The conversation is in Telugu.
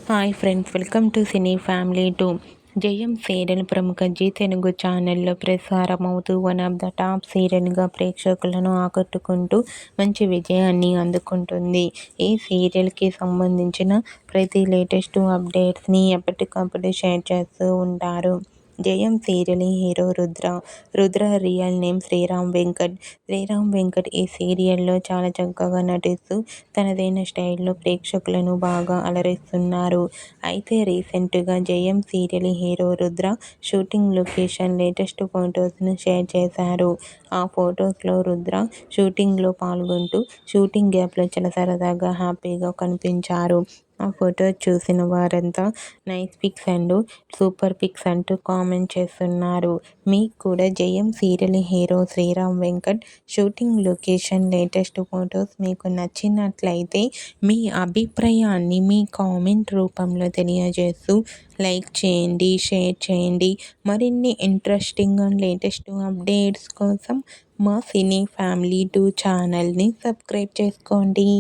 Hi friends, welcome to cine family 2. జయం సీరియల్ ప్రముఖ జీ తెలుగు ఛానల్లో ప్రసారం అవుతూ వన్ ఆఫ్ ద టాప్ సీరియల్గా ప్రేక్షకులను ఆకట్టుకుంటూ మంచి విజయాన్ని అందుకుంటుంది. ఈ సీరియల్కి సంబంధించిన ప్రతి లేటెస్ట్ అప్డేట్స్ని ఎప్పటికప్పుడు షేర్ చేస్తూ ఉంటారు. Jayam serial hero Rudra real name Sriram Venkat. Sriram Venkat ఈ సీరియల్లో చాలా చక్కగా నటిస్తూ తనదైన స్టైల్లో ప్రేక్షకులను బాగా అలరిస్తున్నారు. అయితే రీసెంట్గా Jayam serial hero Rudra shooting location latest ఫొటోస్ను షేర్ చేశారు. ఆ ఫొటోస్లో రుద్ర షూటింగ్లో పాల్గొంటూ షూటింగ్ గ్యాప్లో చాలా సరదాగా హ్యాపీగా కనిపించారు. ఆ ఫోటో చూసిన వారంతా nice pics and super pics అంటూ కామెంట్ చేస్తున్నారు. మీకు కూడా Jayam serial hero Sriram Venkat shooting location latest photos మీకు నచ్చినట్లయితే మీ అభిప్రాయాన్ని మీ కామెంట్ రూపంలో తెలియజేస్తూ లైక్ చేయండి, షేర్ చేయండి. మరిన్ని ఇంట్రెస్టింగ్ అండ్ లేటెస్ట్ అప్డేట్స్ కోసం మా సినీ ఫ్యామిలీ 2 ఛానల్ని సబ్స్క్రైబ్ చేసుకోండి.